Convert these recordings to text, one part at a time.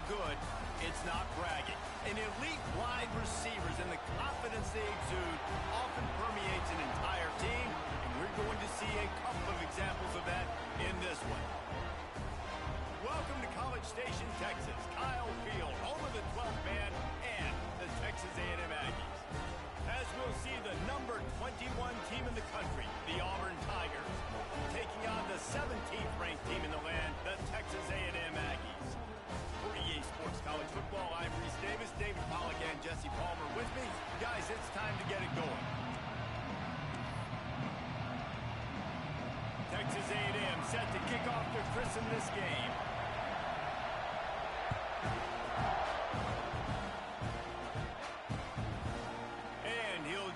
good, it's not bragging. An elite wide receivers and the confidence they exude often permeates an entire team, and we're going to see a couple of examples of that in this one. Welcome to College Station, Texas. Kyle Field, home of the 12th man and the Texas A&M Aggies. As we'll see the number 21 team in the country, the Auburn Tigers, taking on the 17th ranked team in the land, the Texas A&M Aggies. For EA Sports College Football, I'm Reese Davis, David Pollack, and Jesse Palmer with me. Guys, it's time to get it going. Texas A&M set to kick off to christen this game.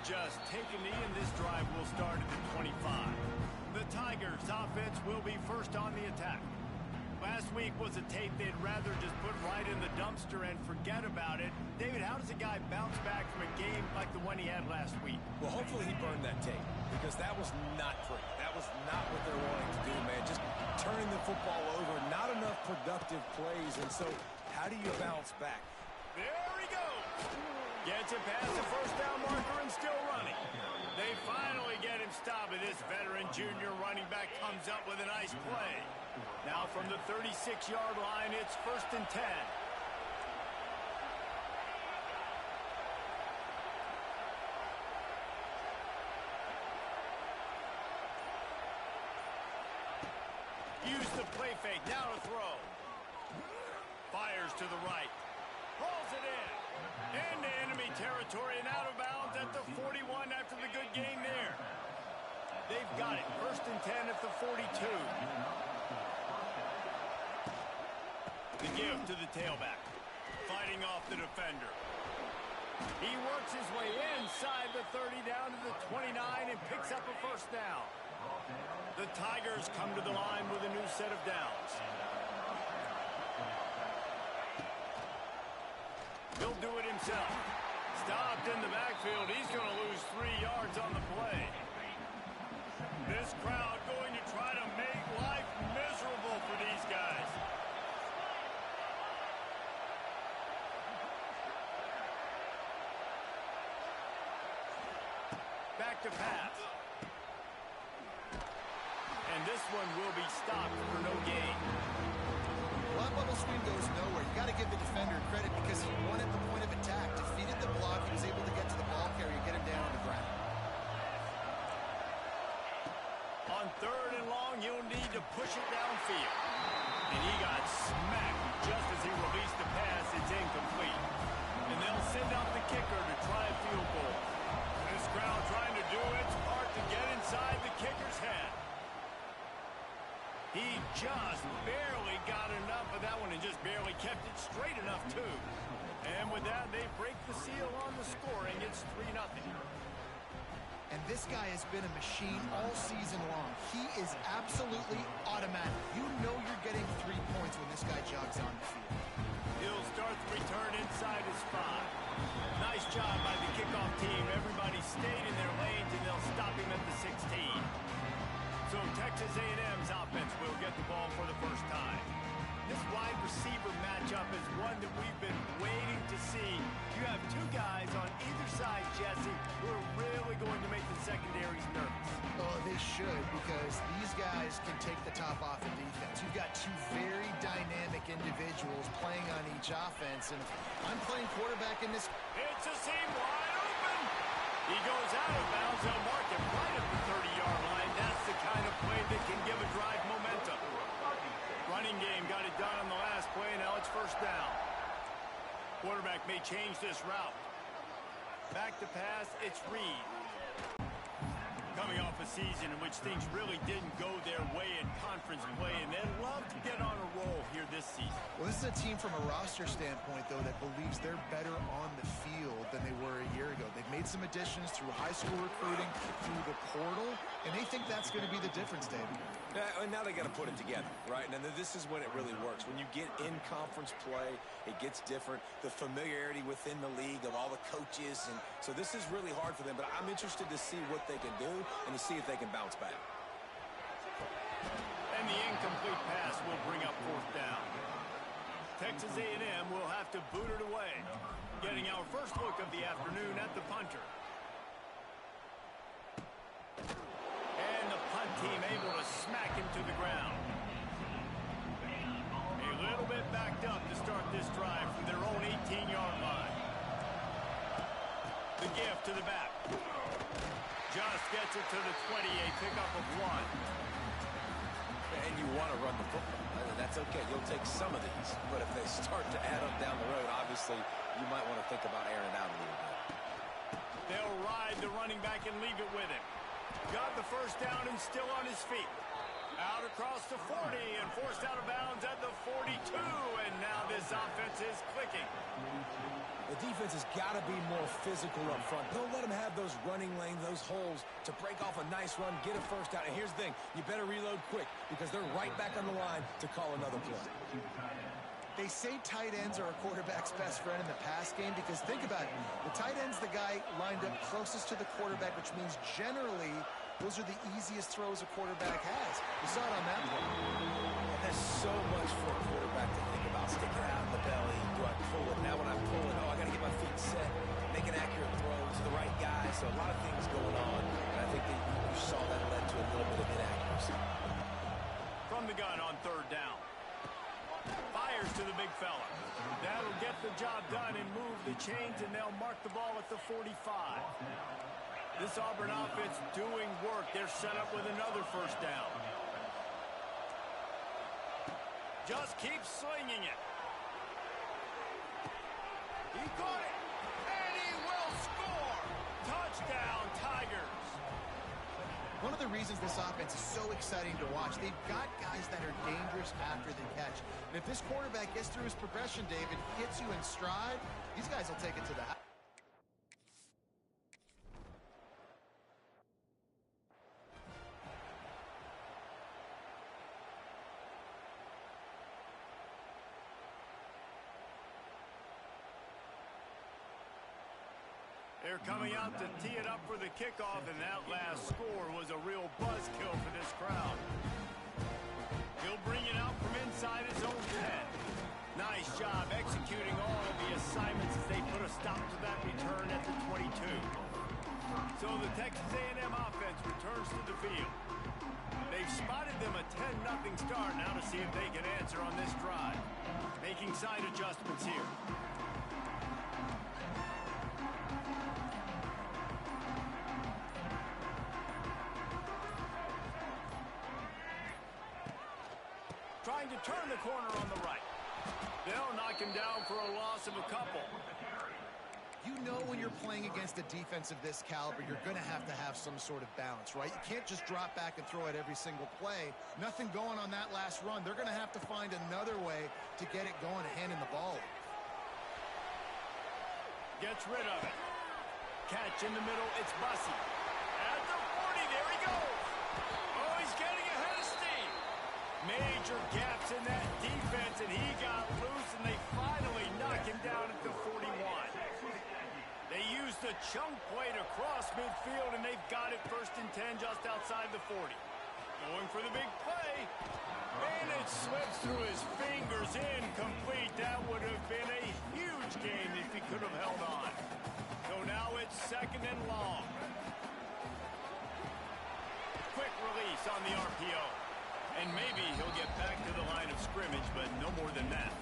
Just take a knee, and this drive will start at the 25. The Tigers' offense will be first on the attack. Last week was a tape they'd rather just put right in the dumpster and forget about it. David, how does a guy bounce back from a game like the one he had last week? Well, hopefully he burned that tape, because that was not pretty. That was not what they're wanting to do, man. Just turning the football over, not enough productive plays, and so how do you bounce back? There he goes. Gets it past the first down marker and still running. They finally get him stopped, and this veteran junior running back comes up with a nice play. Now from the 36-yard line, it's 1st and 10. Use the play fake, now to throw. Fires to the right. Rolls it in. Into enemy territory and out of bounds at the 41 after the good gain there. They've got it. 1st and 10 at the 42. The give to the tailback. Fighting off the defender. He works his way inside the 30 down to the 29 and picks up a first down. The Tigers come to the line with a new set of downs. He'll do it himself. Stopped in the backfield. He's going to lose 3 yards on the play. This crowd going to try to make life miserable for these guys. Back to pass. And this one will be stopped for no gain. Block bubble screen goes nowhere. You got to give the defender credit because he won at the point of attack, defeated the block, he was able to get to the ball carrier, get him down on the ground. On 3rd and long, he'll need to push it downfield. And he got smacked just as he released the pass. It's incomplete. And they'll send out the kicker to try a field goal. This crowd trying to do its part to get inside the kicker's head. He just barely got enough of that one and just barely kept it straight enough, too. And with that, they break the seal on the scoring. It's 3-0. And this guy has been a machine all season long. He is absolutely automatic. You know you're getting 3 points when this guy jogs on the field. He'll start the return inside his 5. Nice job by the kickoff team. Everybody stayed in their lanes, and they'll stop him at the 16. So Texas A&M's offense will get the ball for the first time. This wide receiver matchup is one that we've been waiting to see. You have 2 guys on either side, Jesse, who are really going to make the secondaries nervous. Oh, they should, because these guys can take the top off of defense. You've got 2 very dynamic individuals playing on each offense, and I'm playing quarterback in this. It's a seam wide open. He goes out of bounds. They'll mark him right at the 30-yard line. That's the kind of play that can give a drive momentum. Running game got it done on the last play. Now it's 1st down. Quarterback may change this route. Back to pass. It's Reed. Coming off a season in which things really didn't go their way in conference play, and they'd love to get on a roll here this season. Well, this is a team from a roster standpoint, though, that believes they're better on the field than they were a year ago. They've made some additions through high school recruiting, through the portal, and they think that's going to be the difference, David. And now they got to put it together, right? And this is when it really works. When you get in conference play, it gets different. The familiarity within the league of all the coaches, and so this is really hard for them. But I'm interested to see what they can do and to see if they can bounce back. And the incomplete pass will bring up 4th down. Texas A&M will have to boot it away. Getting our first look of the afternoon at the punter. And the punt team able to smack him to the ground. A little bit backed up to start this drive from their own 18-yard line. The gift to the back. Just gets it to the 28, pickup of 1. And you want to run the football. That's okay. You'll take some of these. But if they start to add up down the road, obviously, you might want to think about airing it out a little bit. They'll ride the running back and leave it with him. Got the first down and still on his feet. Out across the 40 and forced out of bounds at the 42. And now this offense is clicking. The defense has got to be more physical up front. Don't let them have those running lanes, those holes to break off a nice run, get a first down. And here's the thing, you better reload quick because they're right back on the line to call another play. They say tight ends are a quarterback's best friend in the pass game because think about it. The tight end's the guy lined up closest to the quarterback, which means generally those are the easiest throws a quarterback has. You saw it on that play. There's so much for a quarterback to think about. Sticking out in the belly. Do I pull it? Now when I pull it, I got to get my feet set. Make an accurate throw to the right guy. So a lot of things going on. And I think that you saw that led to a little bit of inaccuracy. From the gun on third down. Fires to the big fella. That'll get the job done and move the chains, and they'll mark the ball at the 45. This Auburn offense doing work. They're set up with another first down. Just keep slinging it. He got it, and he will score. Touchdown, Tigers. One of the reasons this offense is so exciting to watch, they've got guys that are dangerous after the catch. And if this quarterback gets through his progression, David, hits you in stride, these guys will take it to the house. They're coming out to tee it up for the kickoff, and that last score was a real buzzkill for this crowd. He'll bring it out from inside his own 10. Nice job executing all of the assignments as they put a stop to that return at the 22. So the Texas A&M offense returns to the field. They've spotted them a 10-0 start. Now to see if they can answer on this drive. Making side adjustments here. Trying to turn the corner on the right. They'll knock him down for a loss of a couple. You know when you're playing against a defense of this caliber, you're going to have some sort of balance, right? You can't just drop back and throw it every single play. Nothing going on that last run. They're going to have to find another way to get it going, handing the ball. Gets rid of it. Catch in the middle. It's Bussey. At the 40, there he goes. Oh, he's getting ahead of steam. Major gaps in that defense, and he got loose, and they finally knock him down at the 41. They used a chunk play to cross midfield, and they've got it 1st and 10 just outside the 40. Going for the big play, and it slips through his fingers, incomplete. That would have been a huge game if he could have held on. So now it's 2nd and long. Quick release on the RPO. And maybe he'll get back to the line of scrimmage, but no more than that.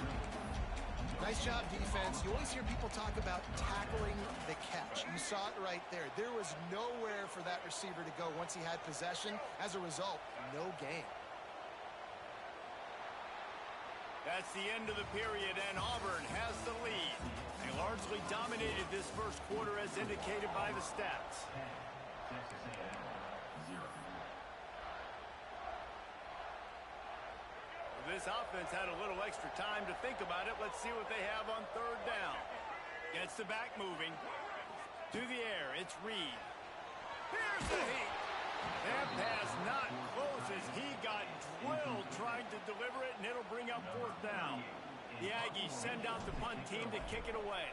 Nice job, defense. You always hear people talk about tackling the catch. You saw it right there. There was nowhere for that receiver to go once he had possession. As a result, no gain. That's the end of the period, and Auburn has the lead. They largely dominated this first quarter as indicated by the stats. This offense had a little extra time to think about it. Let's see what they have on 3rd down. Gets the back moving. To the air, it's Reed. Here's the heat. That pass not close as he got drilled trying to deliver it, and it'll bring up 4th down. The Aggies send out the punt team to kick it away.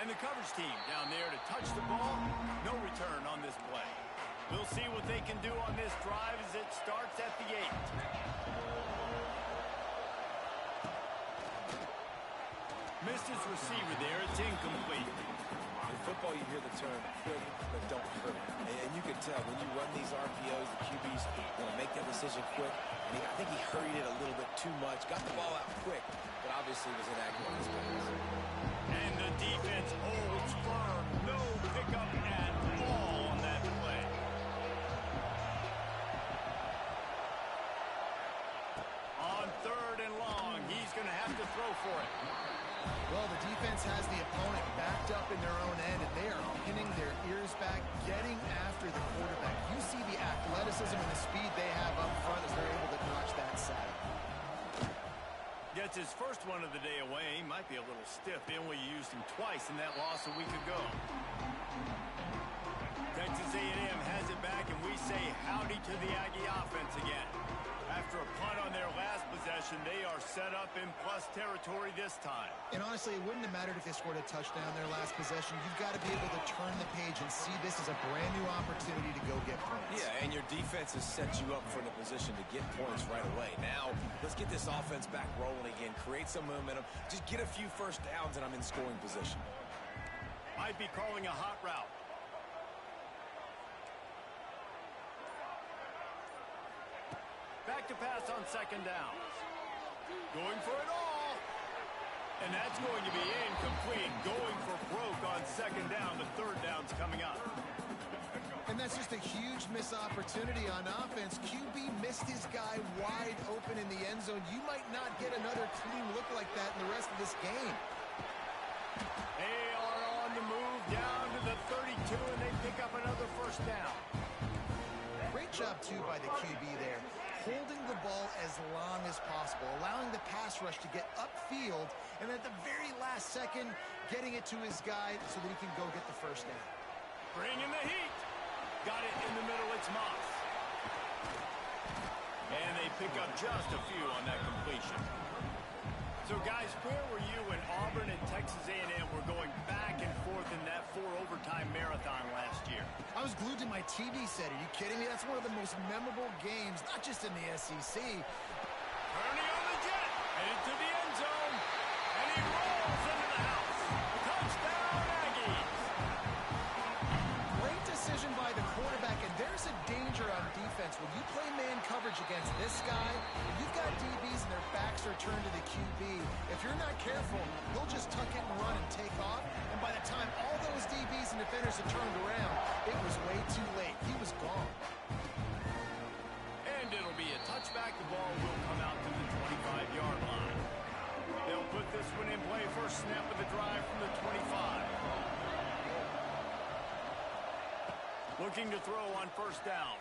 And the coverage team down there to touch the ball. No return on this play. We'll see what they can do on this drive as it starts at the 8. Missed his receiver there. It's incomplete. In football, you hear the term quick but don't hurt. And you can tell when you run these RPOs, the QBs want to make that decision quick. And I think he hurried it a little bit too much. Got the ball out quick, but obviously was inaccurate on his pass. And the defense holds firm. No pickup at all on that play. On 3rd and long, he's going to have to throw for it. Well, the defense has the opponent backed up in their own end, and they are pinning their ears back, getting after the quarterback. You see the athleticism and the speed they have up front as they're able to notch that sack. Gets his first one of the day away. He might be a little stiff, being we used him twice in that loss a week ago. Texas A&M has it back, and we say howdy to the Aggie offense again. After a punt on their last possession, they are set up in plus territory this time. And honestly, it wouldn't have mattered if they scored a touchdown their last possession. You've got to be able to turn the page and see this as a brand new opportunity to go get points. Yeah, and your defense has set you up for the position to get points right away. Now, let's get this offense back rolling again, create some momentum, just get a few first downs, and I'm in scoring position. Might be calling a hot route. Back to pass on 2nd down. Going for it all. And that's going to be incomplete. Going for broke on 2nd down. The 3rd down's coming up. And that's just a huge missed opportunity on offense. QB missed his guy wide open in the end zone. You might not get another clean look like that in the rest of this game. They are on the move down to the 32, and they pick up another 1st down. Great job, too, by the QB there. Holding the ball as long as possible, allowing the pass rush to get upfield, and at the very last second, getting it to his guy so that he can go get the 1st down. Bringing the heat. Got it in the middle. It's Moss. And they pick up just a few on that completion. So, guys, where were you when Auburn and Texas A&M were going back and forth in that 4-overtime marathon last year? I was glued to my TV set. Are you kidding me? That's one of the most memorable games, not just in the SEC. Turning on the jet, headed to the end zone, and he rolls into the house. Touchdown, Aggies! Great decision by the quarterback, and there's a danger on defense. When you play man coverage against this guy, if you've got DBs and their backs are turned to the QB, if you're not careful, he'll just tuck it and run and take off, and by the time all those DBs and defenders had turned around, it was way too late. He was gone. And it'll be a touchback. The ball will come out to the 25-yard line. They'll put this one in play. First snap of the drive from the 25. Looking to throw on 1st down.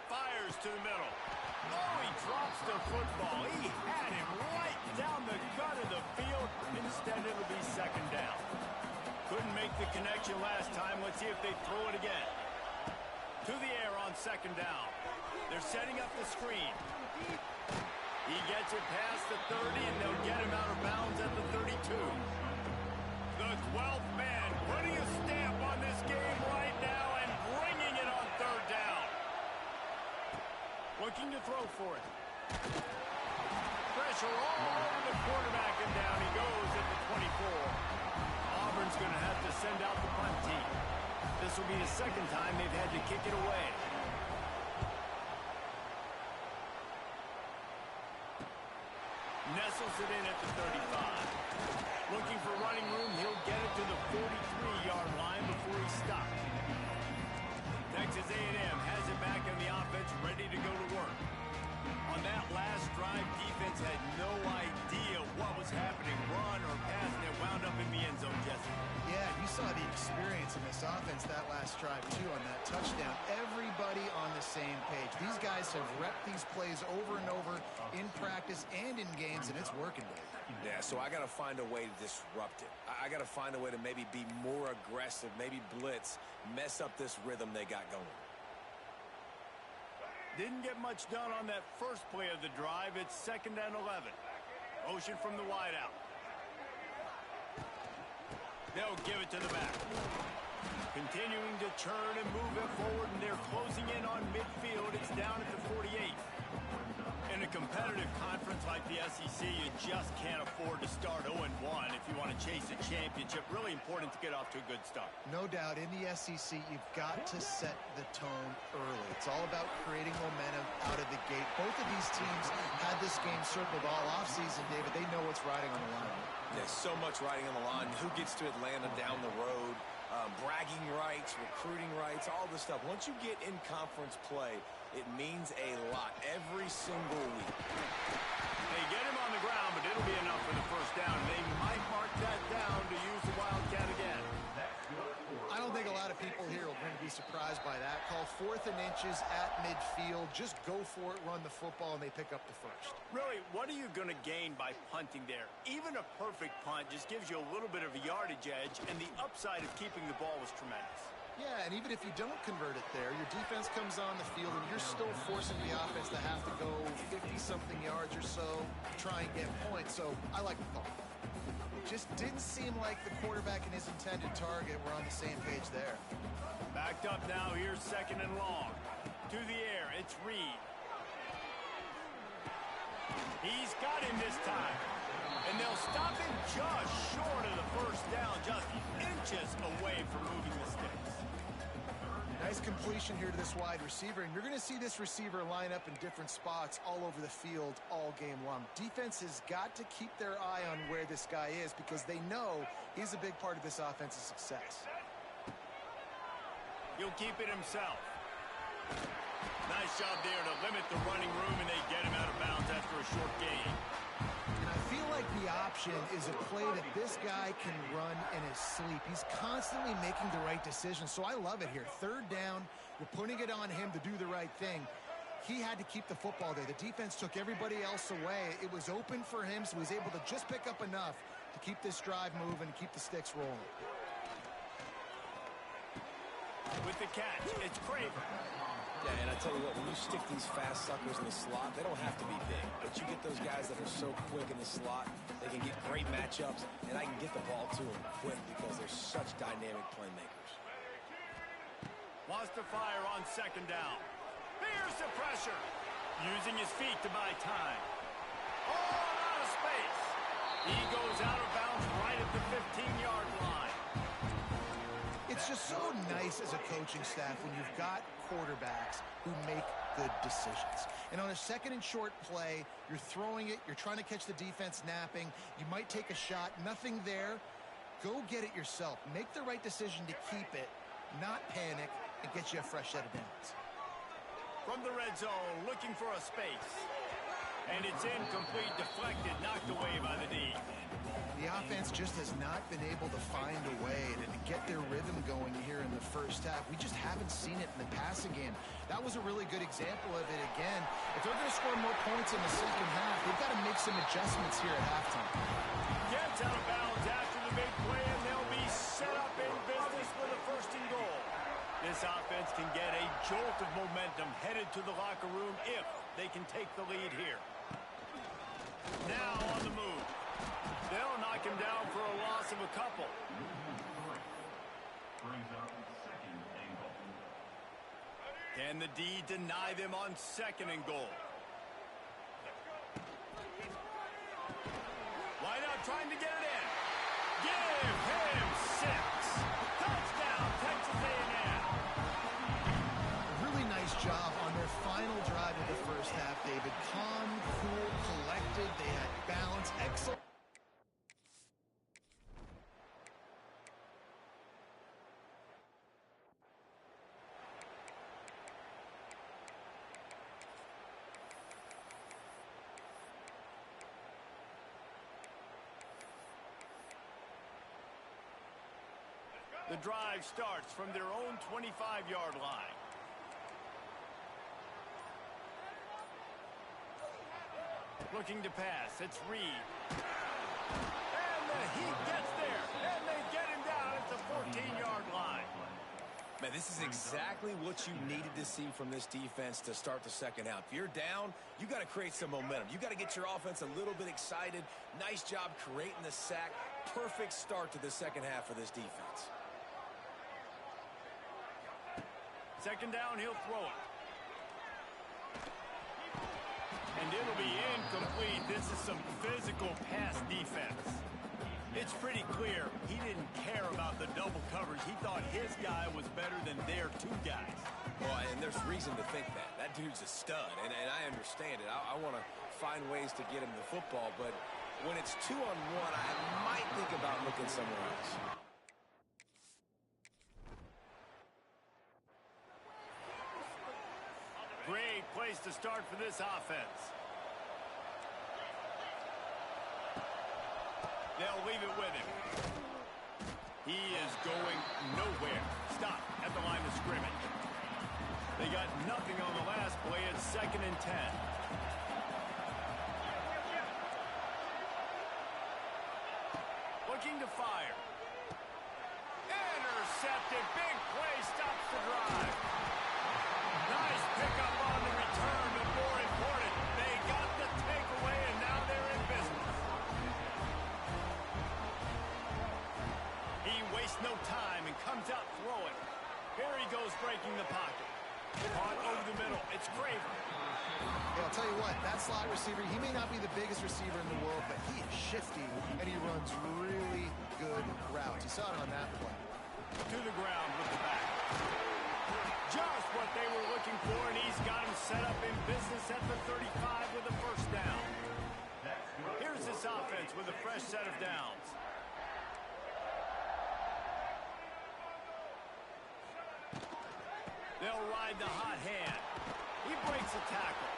Fires to the middle. Oh, he drops the football. He had him right down the gut of the field. Instead, it'll be 2nd down. Couldn't make the connection last time. Let's see if they throw it again. To the air on 2nd down. They're setting up the screen. He gets it past the 30, and they'll get him out of bounds at the 32. The 12th man putting a stamp on this game right now and bringing it on 3rd down. Looking to throw for it. Pressure all over the quarterback, and down he goes at the 24. Auburn's going to have to send out the punt team. This will be the 2nd time they've had to kick it away. Nestles it in at the 35. Looking for running room, he'll get it to the 43-yard line before he's stopped. Texas A&M has it back on the offense, ready to go to work. On that last drive, defense had no idea what was happening, run or pass, and it wound up in the end zone, Jesse. Yeah, you saw the experience in this offense that last drive, too, on that touchdown. Everybody on the same page. These guys have repped these plays over and over in practice and in games, and it's working, Dave. Yeah, so I got to find a way to disrupt it. I got to find a way to maybe be more aggressive, maybe blitz, mess up this rhythm they got going. Didn't get much done on that first play of the drive. It's 2nd and 11. Motion from the wideout. They'll give it to the back. Continuing to churn and move it forward, and they're closing in on midfield. It's down at the 48. In a competitive conference like the SEC, you just can't afford to start 0-1 if you want to chase a championship. Really important to get off to a good start. No doubt, in the SEC, you've got to set the tone early. It's all about creating momentum out of the gate. Both of these teams had this game circled all offseason, David. They know what's riding on the line. There's so much riding on the line. Who gets to Atlanta down the road? Bragging rights, recruiting rights, all this stuff. Once you get in conference play, it means a lot every single week. They get him on the ground, but it'll be enough for the first down. They might mark that down to use the Wildcat again. I don't think a lot of people here are going to be surprised by that call. 4th and inches at midfield. Just go for it, run the football, and they pick up the first. Really, what are you going to gain by punting there? Even a perfect punt just gives you a little bit of a yardage edge, and the upside of keeping the ball is tremendous. Yeah, and even if you don't convert it there, your defense comes on the field, and you're still forcing the offense to have to go 50-something yards or so to try and get points. So I like the call. Just didn't seem like the quarterback and his intended target were on the same page there. Backed up now. Here's 2nd and long. To the air. It's Reed. He's got him this time. And they'll stop him just short of the first down, just inches away from moving the sticks. Nice completion here to this wide receiver, and you're going to see this receiver line up in different spots all over the field all game long. Defense has got to keep their eye on where this guy is because they know he's a big part of this offense's success. He'll keep it himself. Nice job there to limit the running room, and they get him out of bounds after a short gain. And I feel like the option is a play that this guy can run in his sleep. He's constantly making the right decision, so I love it here. 3rd down, you're putting it on him to do the right thing. He had to keep the football there. The defense took everybody else away. It was open for him, so he was able to just pick up enough to keep this drive moving and keep the sticks rolling. With the catch, it's Craver. Yeah, and I tell you what, when you stick these fast suckers in the slot, they don't have to be big. But you get those guys that are so quick in the slot, they can get great matchups, and I can get the ball to them quick because they're such dynamic playmakers. Wants to fire on 2nd down. Here's the pressure. Using his feet to buy time. Oh, out of space. He goes out of bounds right at the 15-yard line. It's just so nice as a coaching staff when you've got quarterbacks who make good decisions. And on a 2nd and short play, you're throwing it, you're trying to catch the defense napping, you might take a shot, nothing there. Go get it yourself. Make the right decision to keep it, not panic, and get you a fresh set of downs. From the red zone, looking for a space. And it's incomplete, deflected, knocked away by the D. The offense just has not been able to find a way to get their rhythm going here in the first half. We just haven't seen it in the passing game. That was a really good example of it again. If they're going to score more points in the second half, they've got to make some adjustments here at halftime. Gets out of bounds after the big play, and they'll be set up in business with a 1st and goal. This offense can get a jolt of momentum headed to the locker room if they can take the lead here. Now on the move. They'll knock him down for a loss of a couple. Can the D deny them on 2nd and goal? Why not trying to get it in? Give him 6. Touchdown, Texas A&M. Really nice job on their final drive of the first half, David. Calm, cool, collected. They had balance. Excellent. The drive starts from their own 25-yard line. Looking to pass. It's Reed. And he gets there. And they get him down at the 14-yard line. Man, this is exactly what you needed to see from this defense to start the second half. If you're down, you got to create some momentum. You got to get your offense a little bit excited. Nice job creating the sack. Perfect start to the second half for this defense. Second down, he'll throw it. And it'll be incomplete. This is some physical pass defense. It's pretty clear he didn't care about the double coverage. He thought his guy was better than their two guys. Well, and there's reason to think that. That dude's a stud, and I understand it. I want to find ways to get him the football, but when it's 2-on-1, I might think about looking somewhere else. Great place to start for this offense. They'll leave it with him. He is going nowhere. Stop at the line of scrimmage. They got nothing on the last play. It's 2nd and 10. Looking to fire. Intercepted. Big play stops the drive. Nice pickup on the return, but more important, they got the takeaway, and now they're in business. He wastes no time and comes out throwing. Here he goes breaking the pocket. Caught over the middle. It's Craver. Yeah, I'll tell you what, that slot receiver, he may not be the biggest receiver in the world, but he is shifty, and he runs really good routes. You saw it on that play. To the ground with the back. Just what they were looking for, and he's got him set up in business at the 35 with a first down. Here's this offense with a fresh set of downs. They'll ride the hot hand. He breaks a tackle.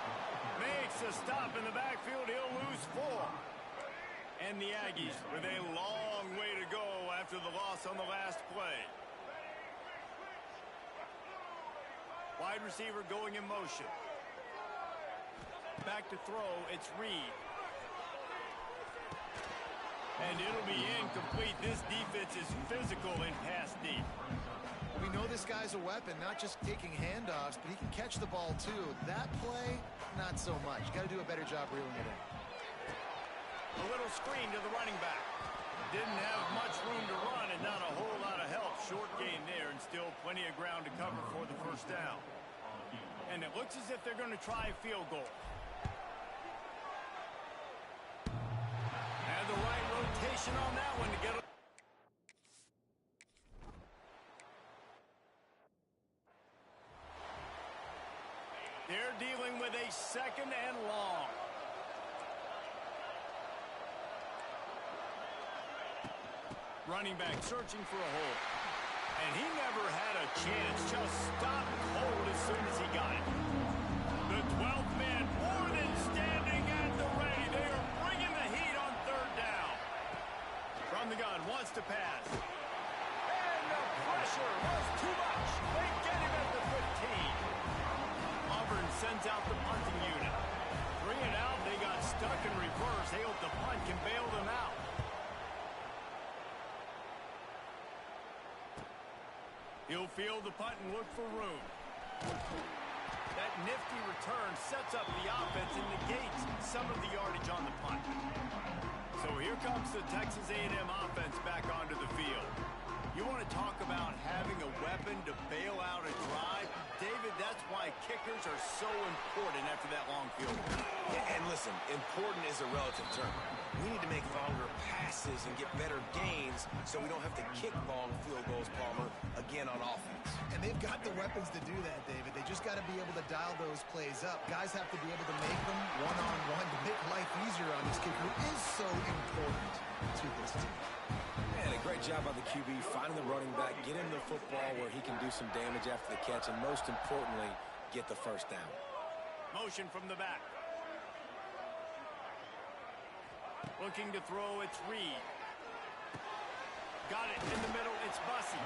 Makes a stop in the backfield. He'll lose 4. And the Aggies with a long way to go after the loss on the last play. Wide receiver going in motion. Back to throw, it's Reed. And it'll be incomplete. This defense is physical in pass deep. We know this guy's a weapon, not just taking handoffs, but he can catch the ball too. That play, not so much. Got to do a better job reeling it in. A little screen to the running back. Didn't have much room to run and not a whole lot of help. Short gain there and still plenty of ground to cover for the first down. And it looks as if they're going to try a field goal. Had the right rotation on that one to get it. They're dealing with a 2nd and long. Running back searching for a hole. And he never had a chance. Just stopped cold as soon as he got it. The 12th man more than standing at the ready. They are bringing the heat on 3rd down. From the gun, wants to pass. And the pressure was too much. They get him at the 15. Auburn sends out the punting unit. 3 and out, they got stuck in reverse. They hope the punt can bail them out. He'll field the punt and look for room. That nifty return sets up the offense and negates some of the yardage on the punt. So here comes the Texas A&M offense back onto the field. You want to talk about having a weapon to bail out a drive? David, that's why kickers are so important after that long field goal. And listen, important is a relative term. We need to make longer passes and get better gains so we don't have to kick long field goals, Palmer, again on offense. And they've got the weapons to do that, David. They just got to be able to dial those plays up. Guys have to be able to make them one-on-one to make life easier on this kid who is so important to this team. And a great job by the QB finding the running back, get him the football where he can do some damage after the catch, and most importantly, get the first down. Motion from the back. Looking to throw, it's Reed. Got it in the middle, it's Bussey.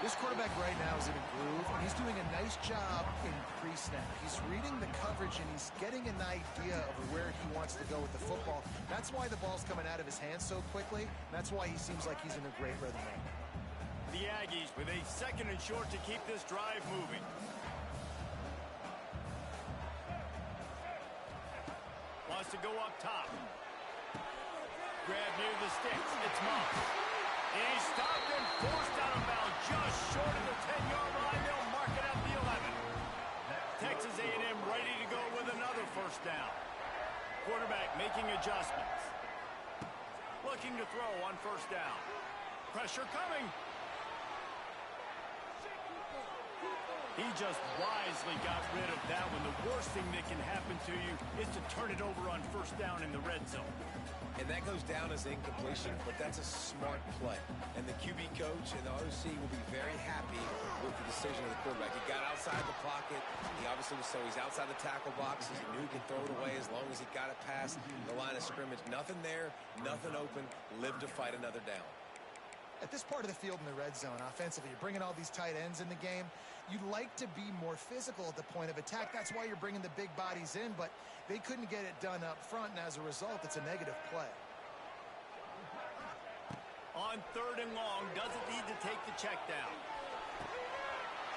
This quarterback right now is in a groove, and he's doing a nice job in pre-snap. He's reading the coverage, and he's getting an idea of where he wants to go with the football. That's why the ball's coming out of his hands so quickly. That's why he seems like he's in a great rhythm right now. The Aggies with a 2nd and short to keep this drive moving. Wants to go up top. Grab near the sticks. It's Moss. He's stopped and forced out of bounds just short of the 10-yard line. They'll mark it at the 11. Texas A&M ready to go with another first down. Quarterback making adjustments. Looking to throw on first down. Pressure coming. He just wisely got rid of that one. The worst thing that can happen to you is to turn it over on first down in the red zone. And that goes down as incompletion, but that's a smart play. And the QB coach and the OC will be very happy with the decision of the quarterback. He got outside the pocket. He obviously was so he's outside the tackle box. He knew he could throw it away as long as he got it past the line of scrimmage. Nothing there, nothing open. Live to fight another down. At this part of the field in the red zone, offensively, you're bringing all these tight ends in the game. You'd like to be more physical at the point of attack. That's why you're bringing the big bodies in, but they couldn't get it done up front, and as a result, it's a negative play. On third and long, doesn't need to take the check down.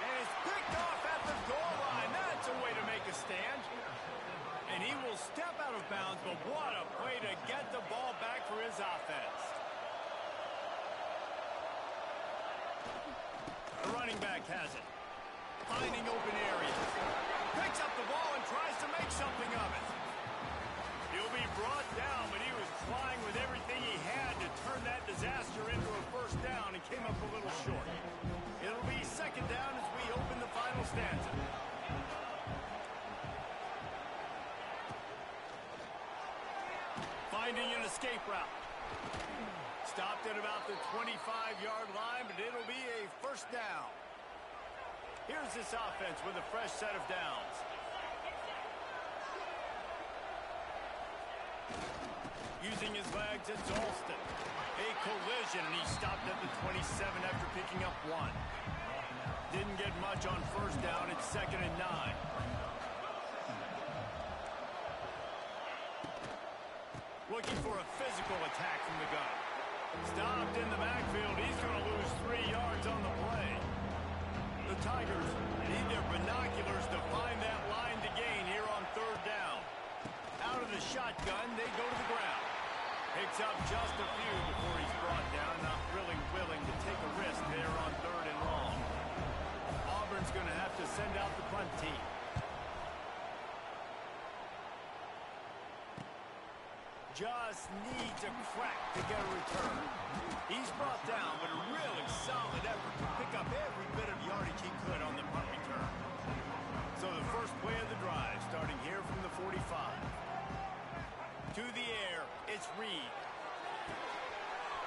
And it's picked off at the goal line. That's a way to make a stand. And he will step out of bounds, but what a way to get the ball back for his offense. The running back has it. Finding open areas. Picks up the ball and tries to make something of it. He'll be brought down, but he was trying with everything he had to turn that disaster into a first down and came up a little short. It'll be second down as we open the final stanza. Finding an escape route. Stopped at about the 25-yard line, but it'll be a first down. Here's this offense with a fresh set of downs. Using his legs, it's Alston. A collision, and he stopped at the 27 after picking up one. Didn't get much on first down. It's 2nd and 9. Looking for a physical attack from the gun. Stopped in the backfield. He's going to lose 3 yards on the play. The Tigers need their binoculars to find that line to gain here on third down. Out of the shotgun, they go to the ground. Picks up just a few before he's brought down. Not really willing to take a risk there on third and long. Auburn's going to have to send out the punt team. Just needs a crack to get a return. He's brought down, but a really solid effort to pick up every bit of yardage he could on the punt return. So the first play of the drive, starting here from the 45. To the air, it's Reed.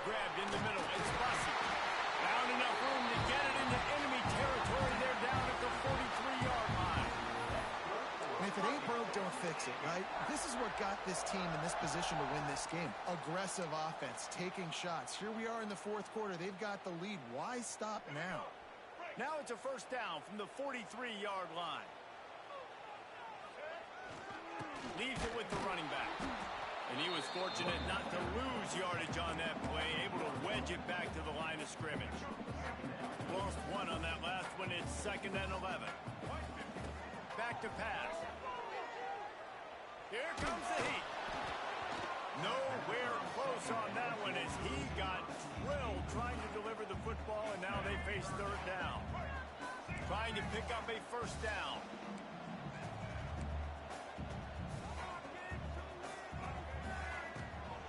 Grabbed in the middle, it's Bussey. Found enough room to get it into enemy territory. They're down at the 43-yard line. And if it ain't broke, don't fix it, right? This is what got this team in this position to win this game. Aggressive offense, taking shots. Here we are in the fourth quarter. They've got the lead. Why stop now? Now it's a first down from the 43-yard line. Leaves it with the running back. And he was fortunate not to lose yardage on that play, able to wedge it back to the line of scrimmage. Lost one on that last one. It's 2nd and 11. Back to pass. Here comes the heat. Nowhere close on that one as he got drilled trying to deliver the football, and now they face third down. Trying to pick up a first down.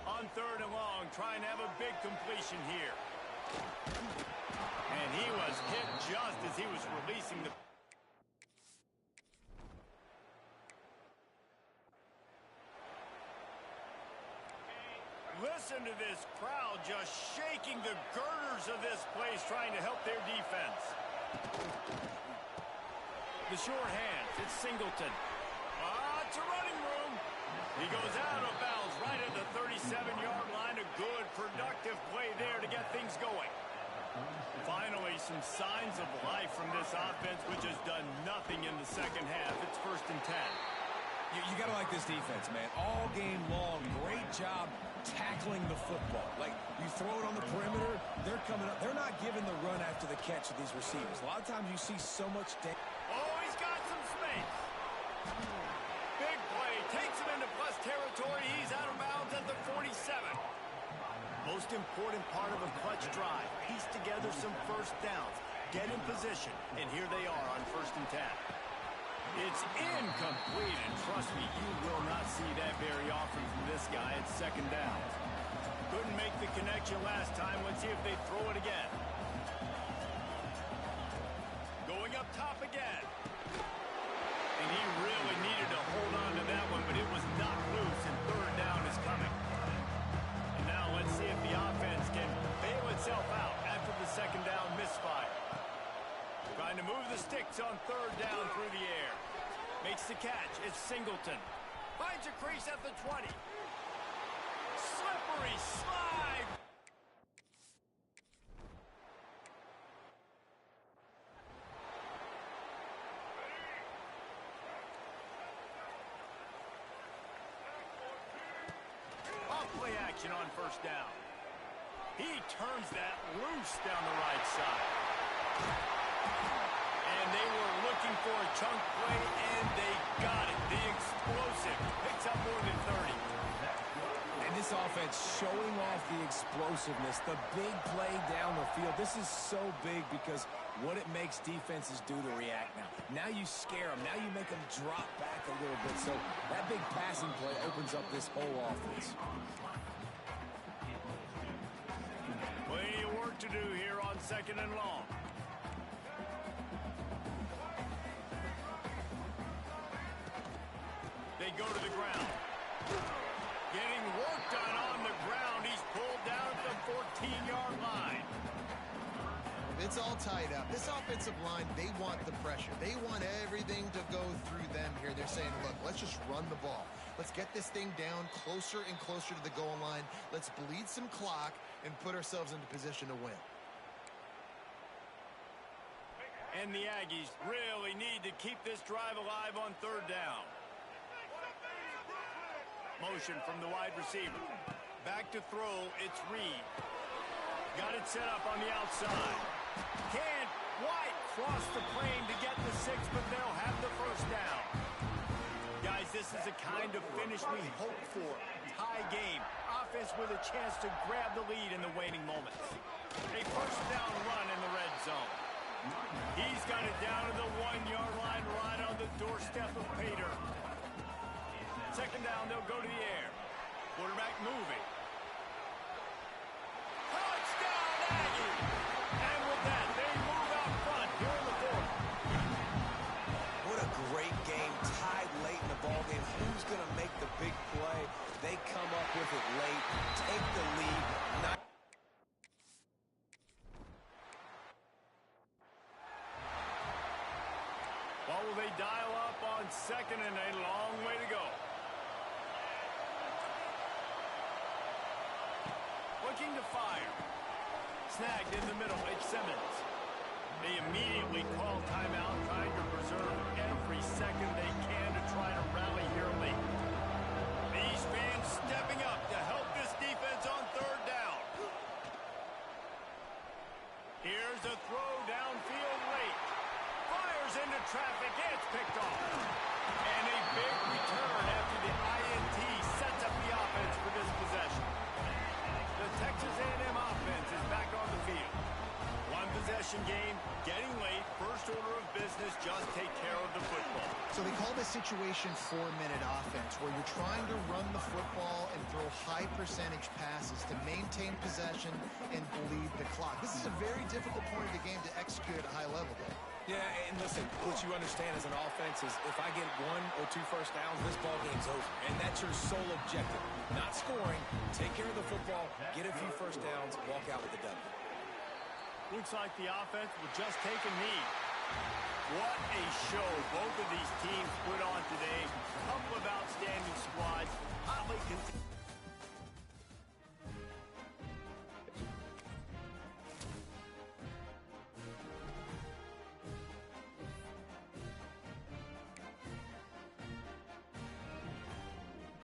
On third and long, trying to have a big completion here. And he was hit just as he was releasing the... Listen to this crowd just shaking the girders of this place, trying to help their defense. The short hands, it's Singleton. It's a running room. He goes out of bounds right at the 37-yard line. A good, productive play there to get things going. Finally, some signs of life from this offense, which has done nothing in the second half. It's 1st and 10. You got to like this defense, man. All game long, great job tackling the football. Like, you throw it on the perimeter, they're coming up. They're not giving the run after the catch of these receivers. A lot of times you see so much damage. Oh, he's got some space. Big play. Takes him into plus territory. He's out of bounds at the 47. Most most important part of a clutch drive. Piece together some first downs, get in position, and here they are on 1st and 10. It's incomplete, and trust me, you will not see that very often from this guy at 2nd down. Couldn't make the connection last time. Let's see if they throw it again. Going up top again. And he really needed to hold on to that one, but it was not loose, and 3rd down is coming. And now let's see if the offense can bail itself out after the 2nd down misfire. Trying to move the sticks on 3rd down through the air. Makes the catch. It's Singleton. Finds a crease at the 20. Slippery slide. Off-play action on 1st down. He turns that loose down the right side. And they were looking for a chunk play, and they got it. The explosive picks up more than 30. And this offense showing off the explosiveness, the big play down the field. This is so big because what it makes defenses do to react now. Now you scare them. Now you make them drop back a little bit. So that big passing play opens up this whole offense. Plenty of work to do here on 2nd and long. They go to the ground. Getting work done on the ground. He's pulled down at the 14-yard line. It's all tied up. This offensive line, they want the pressure. They want everything to go through them here. They're saying, look, let's just run the ball. Let's get this thing down closer and closer to the goal line. Let's bleed some clock and put ourselves into position to win. And the Aggies really need to keep this drive alive on 3rd down. Motion from the wide receiver. Back to throw, it's Reed. Got it set up on the outside. Can't quite cross the plane to get the 6, but they'll have the 1st down. Guys, this is the kind of finish we hope for. Tie game. Offense with a chance to grab the lead in the waning moments. A 1st down run in the red zone. He's got it down to the 1-yard line right on the doorstep of Pater. 2nd down, they'll go to the air. Quarterback moving. Touchdown, Aggie! And with that, they move out front here in the 4th. What a great game, tied late in the ballgame. Who's going to make the big play? They come up with it late, take the lead. What will they dial up on 2nd and a long way to go? Looking to fire. Snagged in the middle. It's Simmons. They immediately call timeout, trying to preserve every second they can to try to rally here late. These fans stepping up to help this defense on 3rd down. Here's a throw downfield late. Fires into traffic. It's picked off. And a big return after the INT sets up the offense for this possession. The Texas A&M offense is back on the field. One possession game, getting late, first order of business, just take care of the football. So they call this situation 4-minute offense, where you're trying to run the football and throw high percentage passes to maintain possession and bleed the clock. This is a very difficult point of the game to execute at a high level, though. Yeah, and listen, what you understand as an offense is if I get 1 or 2 first downs, this ball game's over. And that's your sole objective. Not scoring, take care of the football, get a few first downs, walk out with the W. Looks like the offense will just take a knee. What a show both of these teams put on today. A couple of outstanding